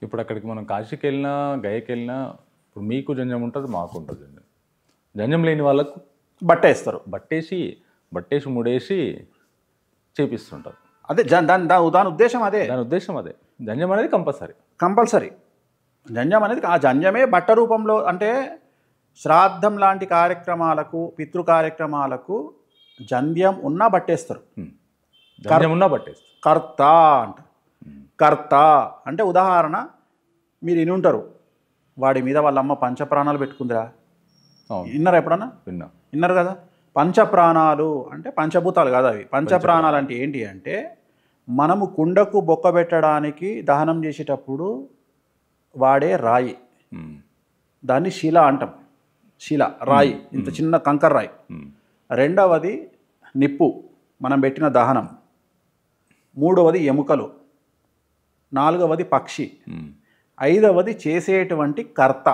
ఇప్పుడు అక్కడికి మనం కాశీకి వెళ్ళినా గయకి వెళ్ళినా ఇప్పుడు మీకు జంజం ఉంటుంది, మాకు ఉంటుంది జంజం. జంజం లేని వాళ్ళకు బట్టేస్తారు. బట్టేసి ముడేసి చేపిస్తుంటారు. అదే దాని ఉద్దేశం అదే. దాని ఉద్దేశం అదే. జంజం అనేది కంపల్సరీ జంజం అనేది ఆ జంజమే బట్ట రూపంలో. అంటే శ్రాద్ధం లాంటి కార్యక్రమాలకు, పితృ కార్యక్రమాలకు జంధ్యం ఉన్నా బట్టేస్తారు. జంజం ఉన్నా బట్టేస్తారు. కర్త అంట. కర్త అంటే ఉదాహరణ మీరు వినుంటారు, వాడి మీద వాళ్ళ అమ్మ పంచప్రాణాలు పెట్టుకుందిరా. విన్నారా ఎప్పుడన్నా? విన్నారు కదా. పంచప్రాణాలు అంటే పంచభూతాలు కాదు అవి. పంచప్రాణాలు అంటే ఏంటి అంటే, మనము కుండకు బొక్క పెట్టడానికి దహనం చేసేటప్పుడు వాడే రాయి, దాన్ని శిల అంటాం. శిల రాయి, ఇంత చిన్న కంకర రాయి. రెండవది నిప్పు, మనం పెట్టిన దహనం. మూడవది ఎముకలు. నాలుగవది పక్షి. ఐదవది చేసేటువంటి కర్త,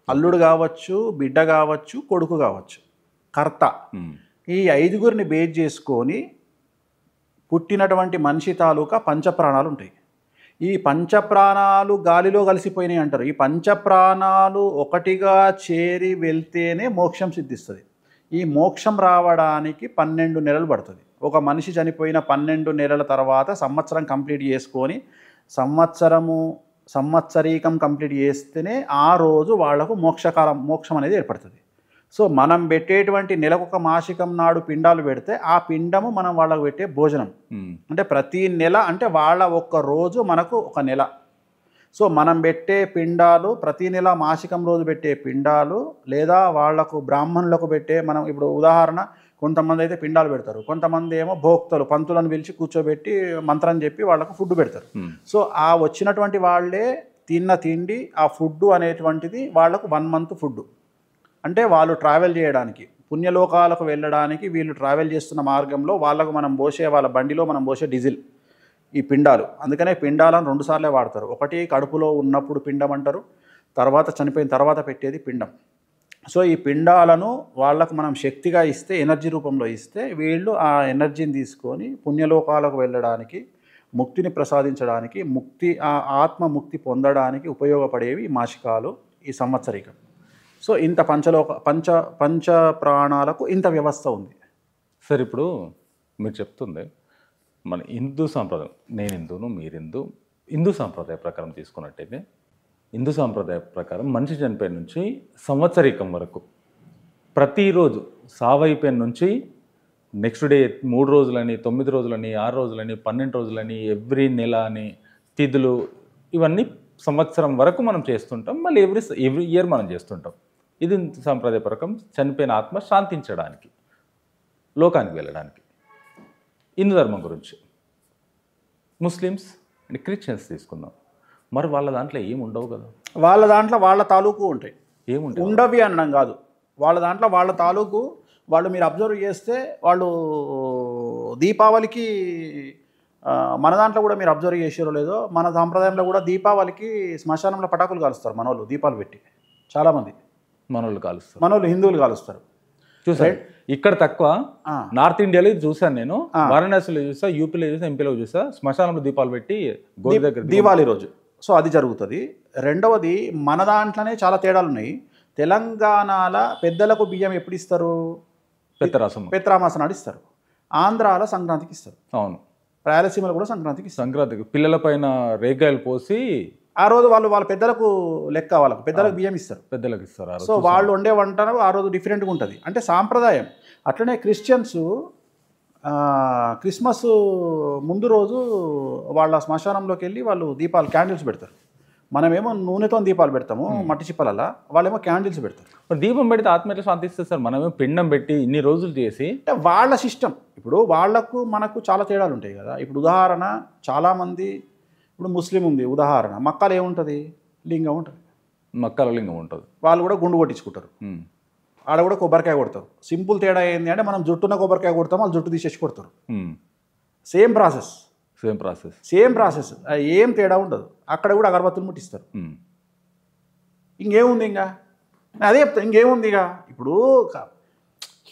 అల్లుడు కావచ్చు, బిడ్డ కావచ్చు, కొడుకు కావచ్చు, కర్త. ఈ ఐదుగురిని బేస్ చేసుకొని పుట్టినటువంటి మనిషి తాలూకా పంచప్రాణాలు ఉంటాయి. ఈ పంచప్రాణాలు గాలిలో కలిసిపోయినాయి అంటారు. ఈ పంచప్రాణాలు ఒకటిగా చేరి వెళ్తేనే మోక్షం సిద్ధిస్తుంది. ఈ మోక్షం రావడానికి 12 నెలలు పడుతుంది. ఒక మనిషి చనిపోయిన 12 నెలల తర్వాత సంవత్సరం కంప్లీట్ చేసుకొని సంవత్సరీకం కంప్లీట్ చేస్తేనే ఆ రోజు వాళ్లకు మోక్షం అనేది ఏర్పడుతుంది. సో మనం పెట్టేటువంటి నెలకొక మాసికం నాడు పిండాలు పెడితే ఆ పిండము మనం వాళ్ళకు పెట్టే భోజనం. అంటే ప్రతి నెల అంటే వాళ్ళ ఒక్క రోజు మనకు ఒక నెల. సో మనం పెట్టే పిండాలు ప్రతి నెల మాసికం రోజు పెట్టే పిండాలు, లేదా వాళ్లకు బ్రాహ్మణులకు పెట్టే, మనం ఇప్పుడు ఉదాహరణ కొంతమంది అయితే పిండాలు పెడతారు, కొంతమంది ఏమో భోక్తలు పంతులను పిలిచి కూర్చోబెట్టి మంత్రం చెప్పి వాళ్ళకు ఫుడ్ పెడతారు. సో ఆ వచ్చినటువంటి వాళ్ళే తిన్న తిండి, ఆ ఫుడ్ అనేటువంటిది వాళ్ళకు 1 మంత్ ఫుడ్. అంటే వాళ్ళు ట్రావెల్ చేయడానికి, పుణ్యలోకాలకు వెళ్ళడానికి వీళ్ళు ట్రావెల్ చేస్తున్న మార్గంలో వాళ్ళకు మనం పోసే, వాళ్ళ బండిలో మనం పోసే డీజిల్ ఈ పిండాలు. అందుకనే పిండాలను 2 సార్లే వాడతారు. ఒకటి కడుపులో ఉన్నప్పుడు పిండం అంటారు, తర్వాత చనిపోయిన తర్వాత పెట్టేది పిండం. సో ఈ పిండాలను వాళ్ళకు మనం శక్తిగా ఇస్తే, ఎనర్జీ రూపంలో ఇస్తే, వీళ్ళు ఆ ఎనర్జీని తీసుకొని పుణ్యలోకాలకు వెళ్ళడానికి, ముక్తిని ప్రసాదించడానికి, ఆత్మ ముక్తి పొందడానికి ఉపయోగపడేవి ఈ మాసికాలు, ఈ సంవత్సరికం. సో ఇంత పంచ ప్రాణాలకు ఇంత వ్యవస్థ ఉంది. సార్ ఇప్పుడు మీరు చెప్తుంది మన హిందూ సాంప్రదాయం, నేను హిందూను, మీరు హిందూ సాంప్రదాయ ప్రకారం తీసుకున్నట్టయితే, హిందూ సాంప్రదాయ ప్రకారం మనిషి చనిపోయిన నుంచి సంవత్సరీకం వరకు ప్రతిరోజు సావైపోయిన నుంచి నెక్స్ట్ డే 3 రోజులని, 9 రోజులని, 6 రోజులని, 12 రోజులని, ఎవ్రీ నెల అని, తిథులు, ఇవన్నీ సంవత్సరం వరకు మనం చేస్తుంటాం. మళ్ళీ ఎవ్రీ ఇయర్ మనం చేస్తుంటాం. ఇది సాంప్రదాయ ప్రకారం చనిపోయిన ఆత్మ శాంతించడానికి, లోకానికి వెళ్ళడానికి. హిందూ ధర్మం గురించి ముస్లిమ్స్ అండ్ క్రిస్టియన్స్ తీసుకుందాం. మరి వాళ్ళ దాంట్లో ఏమి ఉండవు కదా. వాళ్ళ దాంట్లో వాళ్ళ తాలూకు ఉంటాయి. ఏముంటాయి? ఉండవి అనడం కాదు, వాళ్ళ దాంట్లో వాళ్ళ తాలూకు. వాళ్ళు మీరు అబ్జర్వ్ చేస్తే వాళ్ళు దీపావళికి, మన దాంట్లో కూడా మీరు అబ్జర్వ్ చేసారో లేదో, మన సాంప్రదాయంలో కూడా దీపావళికి శ్మశానంలో పటాకులు కాలుస్తారు మనోళ్ళు, దీపాలు పెట్టి. చాలామంది మనోళ్ళు హిందువులు కాలుస్తారు. చూసారు ఇక్కడ తక్కువ, నార్త్ ఇండియాలో చూసాను నేను, వారణాసిలో చూసా, యూపీలో చూసా, ఎంపీలో చూసా, శ్మశానంలో దీపాలు పెట్టి దీపావళి రోజు. సో అది జరుగుతుంది. రెండవది మన దాంట్లోనే చాలా తేడాలు ఉన్నాయి. తెలంగాణలో పెద్దలకు బియ్యం ఎప్పుడు ఇస్తారు? పెత్తరామాస నాడు ఇస్తారు. ఆంధ్రాలో సంక్రాంతికి ఇస్తారు. అవును. రాయలసీమలో కూడా సంక్రాంతికి పిల్లల పైన రేగాయలు పోసి ఆ రోజు వాళ్ళ పెద్దలకు లెక్క, వాళ్ళకు పెద్దలకు బియ్యం ఇస్తారు, పెద్దలకు ఇస్తారు. సో వాళ్ళు వండే వంటను ఆ రోజు డిఫరెంట్గా ఉంటుంది. అంటే సాంప్రదాయం. అట్లనే క్రిస్టియన్స్ క్రిస్మస్ ముందు రోజు వాళ్ళ శ్మశానంలోకి వెళ్ళి వాళ్ళు దీపాలు, క్యాండిల్స్ పెడతారు. మనమేమో నూనెతో దీపాలు పెడతాము మట్టి చిప్పలలా, వాళ్ళేమో క్యాండిల్స్ పెడతారు. దీపం పెడితే ఆత్మ ఎట్లా శాంతిస్తుంది సార్? మనమేమో పిండం పెట్టి ఇన్ని రోజులు చేసి, అంటే వాళ్ళ సిస్టమ్. ఇప్పుడు వాళ్లకు మనకు చాలా తేడాలు ఉంటాయి కదా. ఇప్పుడు ఉదాహరణ, చాలామంది ఇప్పుడు ముస్లిం ఉంది ఉదాహరణ, మక్కాలో ఏముంటుంది? లింగం ఉంటుంది. మక్కాలో లింగం ఉంటుంది. వాళ్ళు కూడా గుండు కొట్టించుకుంటారు, ఆడ కూడా కొబ్బరికాయ కొడతారు. సింపుల్ తేడా ఏంటి అంటే, మనం జుట్టున కొబ్బరికాయ కొడతాం, వాళ్ళు జుట్టు తీసేసి కొడతారు. Same process. ఏం తేడా ఉండదు. అక్కడ కూడా అగరబత్తులు ముట్టిస్తారు. ఇంకేముంది? ఇంకా అదే చెప్తా, ఇంకేముంది? ఇక ఇప్పుడు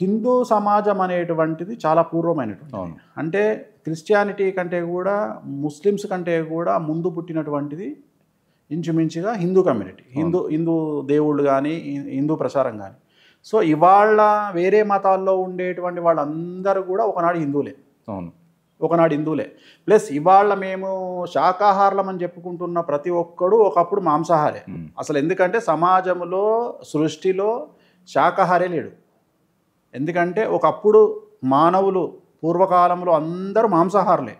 హిందూ సమాజం అనేటువంటిది చాలా పూర్వమైనటువంటి, అంటే క్రిస్టియానిటీ కంటే కూడా, ముస్లిమ్స్ కంటే కూడా ముందు పుట్టినటువంటిది ఇంచుమించుగా హిందూ కమ్యూనిటీ, హిందూ దేవుళ్ళు కానీ, హిందూ ప్రచారం కానీ. సో ఇవాళ వేరే మతాల్లో ఉండేటువంటి వాళ్ళందరూ కూడా ఒకనాడు హిందువులే. అవును, ఒకనాడు హిందువులే. ప్లస్ ఇవాళ మేము శాకాహారులం అని చెప్పుకుంటున్న ప్రతి ఒక్కడు ఒకప్పుడు మాంసాహారే అసలు. ఎందుకంటే సమాజంలో, సృష్టిలో శాకాహారే లేడు. ఎందుకంటే ఒకప్పుడు మానవులు పూర్వకాలంలో అందరూ మాంసాహారులే.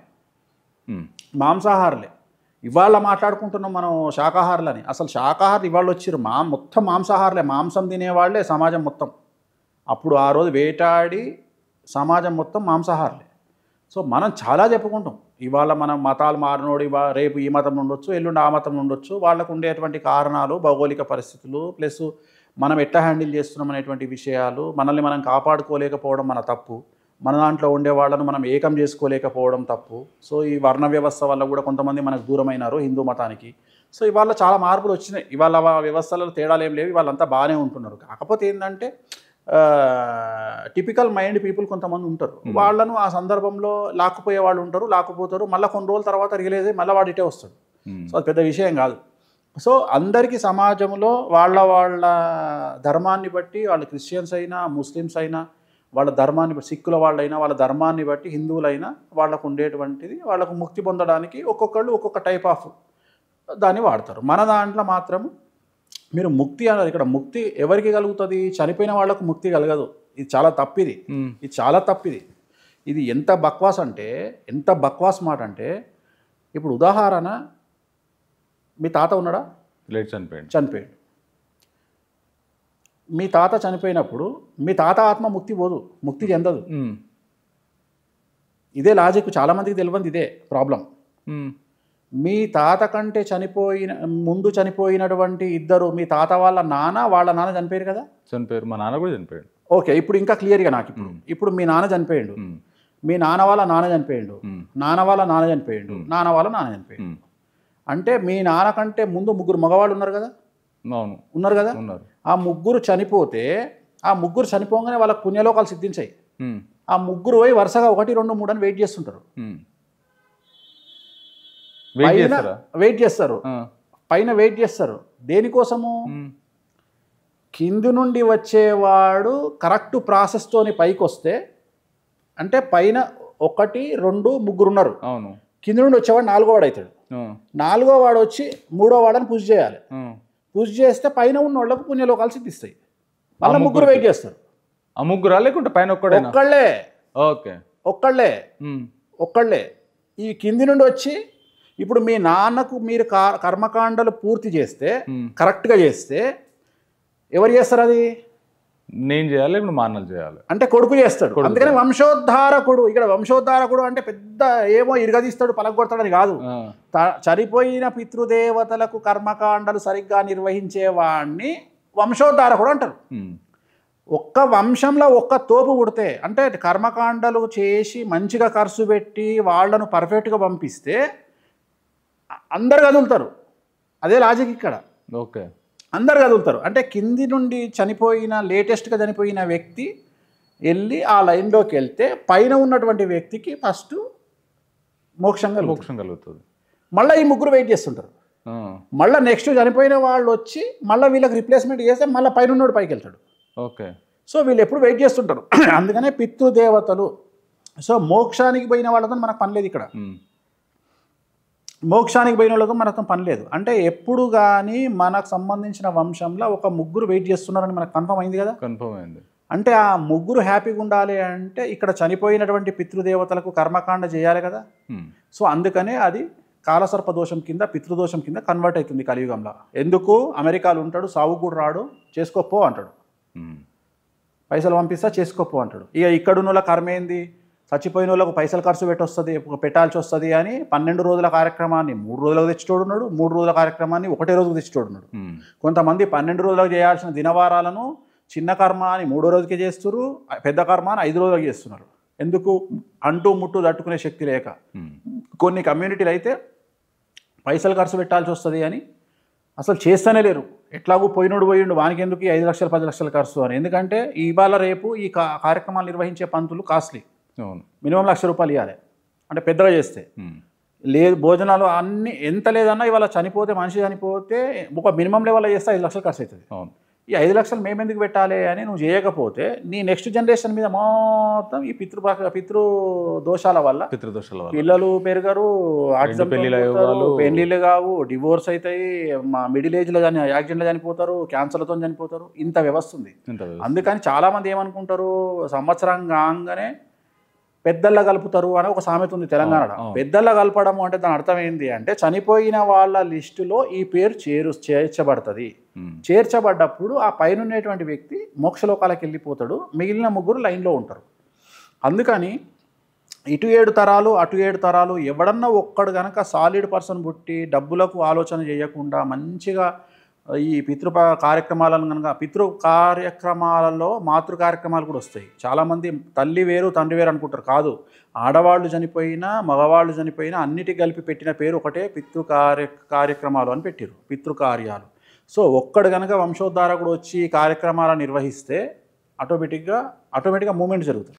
ఇవాళ మాట్లాడుకుంటున్నాం మనం శాకాహారులని. అసలు శాకాహారులు ఇవాళ వచ్చారు, మొత్తం మాంసాహారులే, మాంసం తినేవాళ్లే సమాజం మొత్తం. అప్పుడు ఆ రోజు వేటాడి సమాజం మొత్తం మాంసాహారులే. సో మనం చాలా చెప్పుకుంటాం. ఇవాళ మనం మతాలు మారినోడు రేపు ఈ మతం ఉండొచ్చు, ఎల్లుండి ఆ మతం ఉండొచ్చు. వాళ్ళకు ఉండేటువంటి కారణాలు, భౌగోళిక పరిస్థితులు, ప్లస్ మనం ఎట్లా హ్యాండిల్ చేస్తున్నాం అనేటువంటి విషయాలు, మనల్ని మనం కాపాడుకోలేకపోవడం మన తప్పు, మన దాంట్లో ఉండే వాళ్ళను మనం ఏకం చేసుకోలేకపోవడం తప్పు. సో ఈ వర్ణ వ్యవస్థ వల్ల కూడా కొంతమంది మనకు దూరమైనారు హిందూ మతానికి. సో ఇవాళ చాలా మార్పులు వచ్చినాయి. ఇవాళ వ్యవస్థలలో తేడాలు ఏం లేవు, వాళ్ళంతా బాగానే ఉంటున్నారు. కాకపోతే ఏంటంటే టిపికల్ మైండ్ పీపుల్ కొంతమంది ఉంటారు. వాళ్ళను ఆ సందర్భంలో లాక్కుపోయే వాళ్ళు ఉంటారు, లాక్కుపోతారు. మళ్ళీ కొన్ని రోజుల తర్వాత రిలీజ్ అయ్యి మళ్ళీ వాడిటే వస్తాడు. సో అది పెద్ద విషయం కాదు. సో అందరికీ సమాజంలో వాళ్ళ ధర్మాన్ని బట్టి, వాళ్ళు క్రిస్టియన్స్ అయినా, ముస్లిమ్స్ అయినా, వాళ్ళ ధర్మాన్ని బట్టి, సిక్కుల వాళ్ళైనా వాళ్ళ ధర్మాన్ని బట్టి, హిందువులైనా వాళ్ళకు ఉండేటువంటిది, వాళ్ళకు ముక్తి పొందడానికి ఒక్కొక్కళ్ళు ఒక్కొక్క టైప్ ఆఫ్ దాన్ని వాడతారు. మన దాంట్లో మాత్రం మీరు ముక్తి అన్నారు. ఇక్కడ ముక్తి ఎవరికి కలుగుతుంది? చనిపోయిన వాళ్ళకు ముక్తి కలగదు. ఇది చాలా తప్పిది. ఇది చాలా తప్పిది. ఇది ఎంత బక్వాస్ అంటే, ఎంత బక్వాస్ మాట అంటే, ఇప్పుడు ఉదాహరణ, మీ తాత ఉన్నాడా? లేట్ చనిపోయాడు. మీ తాత చనిపోయినప్పుడు మీ తాత ఆత్మ ముక్తి పోదు, ముక్తి చెందదు. ఇదే లాజిక్. చాలామందికి తెలియదు ఇదే ప్రాబ్లం. మీ తాత కంటే ముందు చనిపోయినటువంటి ఇద్దరు, మీ తాత వాళ్ళ నాన్న చనిపోయారు కదా? చనిపోయారు. మా నాన్న కూడా చనిపోయాడు. ఓకే, ఇప్పుడు ఇంకా క్లియర్గా నాకు ఇప్పుడు మీ నాన్న చనిపోయాడు, మీ నాన్న వాళ్ళ నాన్న చనిపోయాడు, నాన్న వాళ్ళ నాన్న చనిపోయాడు, నాన్న వాళ్ళ నాన్న చనిపోయాడు. అంటే మీ నాన్న కంటే ముందు ముగ్గురు మగవాళ్ళు ఉన్నారు కదా? అవును, ఉన్నారు కదా. ఆ ముగ్గురు చనిపోతే, ఆ ముగ్గురు చనిపోగానే వాళ్ళకి పుణ్యలోకాలు సిద్ధించాయి. ఆ ముగ్గురు పోయి వరుసగా 1, 2, 3 అని వెయిట్ చేస్తుంటారు. వెయిట్ చేస్తారు, పైన వెయిట్ చేస్తారు. దేనికోసము? కింది నుండి వచ్చేవాడు కరెక్ట్ ప్రాసెస్తోని పైకి వస్తే, అంటే పైన 1, 2, 3 ఉన్నారు. అవును. కింది నుండి వచ్చేవాడు 4వ వాడు అవుతాడు. 4వ వాడు వచ్చి 3వ వాడని పుష్ చేయాలి. పుష్ చేస్తే పైన ఉన్న వాళ్ళకు పుణ్యలోకాలు సిద్ధిస్తాయి. మళ్ళీ ముగ్గురు వెయిట్ చేస్తారు. ఆ ముగ్గురా లేకుంటే పైన ఒక్కళ్ళే? ఓకే, ఒక్కళ్ళే. ఈ కింది నుండి వచ్చి, ఇప్పుడు మీ నాన్నకు మీరు కర్మకాండలు పూర్తి చేస్తే, కరెక్ట్గా చేస్తే, ఎవరు చేస్తారు? అది నేను చేయాలి, ఇప్పుడు మా అన్నలు చేయాలి. అంటే కొడుకు చేస్తాడు. అందుకని వంశోద్ధారకుడు. ఇక్కడ వంశోద్ధారకుడు అంటే పెద్ద ఏమో ఇరగదీస్తాడు, పలగొడతాడని కాదు. చనిపోయిన పితృదేవతలకు కర్మకాండలు సరిగ్గా నిర్వహించేవాడిని వంశోద్ధారకుడు అంటారు. ఒక్క వంశంలో ఒక్క తోపు పుడితే, అంటే కర్మకాండలు చేసి మంచిగా ఖర్చు పెట్టి వాళ్ళను పర్ఫెక్ట్గా పంపిస్తే అందరు కదులుతారు. అదే లాజిక్ ఇక్కడ. ఓకే, అందరు కదులుతారు. అంటే కింది నుండి లేటెస్ట్గా చనిపోయిన వ్యక్తి వెళ్ళి ఆ లైన్లోకి వెళ్తే పైన ఉన్నటువంటి వ్యక్తికి ఫస్ట్ మోక్షం కలుగుతుంది. మళ్ళీ ఈ ముగ్గురు వెయిట్ చేస్తుంటారు. మళ్ళీ నెక్స్ట్ చనిపోయిన వాళ్ళు వచ్చి మళ్ళీ వీళ్ళకి రిప్లేస్మెంట్ చేస్తే మళ్ళీ పైన ఉన్నోడు పైకి వెళ్తాడు. ఓకే. సో వీళ్ళు ఎప్పుడు వెయిట్ చేస్తుంటారు. అందుకనే పితృదేవతలు. సో మోక్షానికి పోయిన వాళ్ళతో మనకు పని లేదు ఇక్కడ. మోక్షానికి పోయిన వాళ్ళతో మనతో పని లేదు. అంటే ఎప్పుడు కానీ మనకు సంబంధించిన వంశంలో ఒక ముగ్గురు వెయిట్ చేస్తున్నారని మనకు కన్ఫర్మ్ అయింది కదా? కన్ఫర్మ్ అయింది. అంటే ఆ ముగ్గురు హ్యాపీగా ఉండాలి అంటే ఇక్కడ చనిపోయినటువంటి పితృదేవతలకు కర్మకాండ చేయాలి కదా. సో అందుకనే అది కాలసర్ప దోషం కింద, పితృదోషం కింద కన్వర్ట్ అవుతుంది కలియుగంలో. ఎందుకు? అమెరికాలో ఉంటాడు, సాగు కూడా రాడు, చేసుకోపో అంటాడు. పైసలు పంపిస్తా చేసుకోపో అంటాడు. ఇక ఇక్కడున్న వాళ్ళ కర్మ ఏంది? చచ్చిపోయిన వాళ్ళకు పైసలు ఖర్చు పెట్టాల్సి వస్తుంది అని 12 రోజుల కార్యక్రమాన్ని 3 రోజులకు తెచ్చితోడున్నాడు, 3 రోజుల కార్యక్రమాన్ని 1 రోజుకు తెచ్చితోడున్నాడు. కొంతమంది 12 రోజులకు చేయాల్సిన దినవారాలను చిన్న కర్మ అని 3వ రోజుకే చేస్తున్నారు, పెద్ద కర్మ అని 5 రోజులకు చేస్తున్నారు. ఎందుకు? అంటూ ముట్టు తట్టుకునే శక్తి లేక. కొన్ని కమ్యూనిటీలు అయితే పైసలు ఖర్చు పెట్టాల్సి వస్తుంది అని అసలు చేస్తూనే లేరు. ఎట్లాగూ పోయినోడు వానికి ఎందుకు 5 లక్షలు 10 లక్షల ఖర్చు అని. ఎందుకంటే ఇవాళ రేపు ఈ కార్యక్రమాలు నిర్వహించే పంతులు కాస్ట్లీ. మినిమం ₹1,00,000 ఇవ్వాలి, అంటే పెద్దగా చేస్తే. లేదు భోజనాలు అన్ని ఎంత లేదన్నా ఇవాళ చనిపోతే మనిషి చనిపోతే ఒక మినిమం లెవెల్లో చేస్తే 5 లక్షలు ఖర్చు అవుతుంది. అవును. ఈ 5 లక్షలు మేము ఎందుకు పెట్టాలి అని నువ్వు చేయకపోతే నీ నెక్స్ట్ జనరేషన్ మీద మొత్తం ఈ పితృ దోషాల వల్ల పితృదోషాల వల్ల పిల్లలు పెరగరు, ఆటిజం పెళ్ళిళ్ళు అయ్యేవాళ్ళు. పెళ్ళిళ్ళు కావు, డివోర్స్ అవుతాయి, మా మిడిల్ ఏజ్లో కానీ యాక్సిడెంట్లో చనిపోతారు, క్యాన్సర్లతో చనిపోతారు. ఇంత వ్యవస్థ ఉంది. ఇంత వ్యవస్థ. అందుకని చాలామంది ఏమనుకుంటారు, సంవత్సరం కాగానే పెద్దల్లో కలుపుతారు అని ఒక సామెత ఉంది తెలంగాణలో. పెద్దల్లో కలపడము అంటే దాని అర్థం ఏంటి అంటే చనిపోయిన వాళ్ళ లిస్టులో ఈ పేరు చేర్చబడుతుంది. చేర్చబడ్డప్పుడు ఆ పైన ఉన్నటువంటి వ్యక్తి మోక్షలోకాలకు వెళ్ళిపోతాడు, మిగిలిన ముగ్గురు లైన్లో ఉంటారు. అందుకని ఇటు 7 తరాలు అటు 7 తరాలు ఎవడన్నా ఒక్కడు కనుక సాలిడ్ పర్సన్ పుట్టి డబ్బులకు ఆలోచన చేయకుండా మంచిగా ఈ కార్యక్రమాలను కనుక పితృ కార్యక్రమాలలో మాతృ కార్యక్రమాలు కూడా వస్తాయి. చాలామంది తల్లి వేరు తండ్రి వేరు అనుకుంటారు. కాదు, ఆడవాళ్ళు చనిపోయినా మగవాళ్ళు చనిపోయినా అన్నిటికీ కలిపి పెట్టిన పేరు ఒకటే, కార్యక్రమాలు అని పెట్టారు, పితృకార్యాలు. సో ఒక్కడు కనుక వంశోద్ధారకుడు వచ్చి కార్యక్రమాలను నిర్వహిస్తే ఆటోమేటిక్గా మూమెంట్ జరుగుతుంది.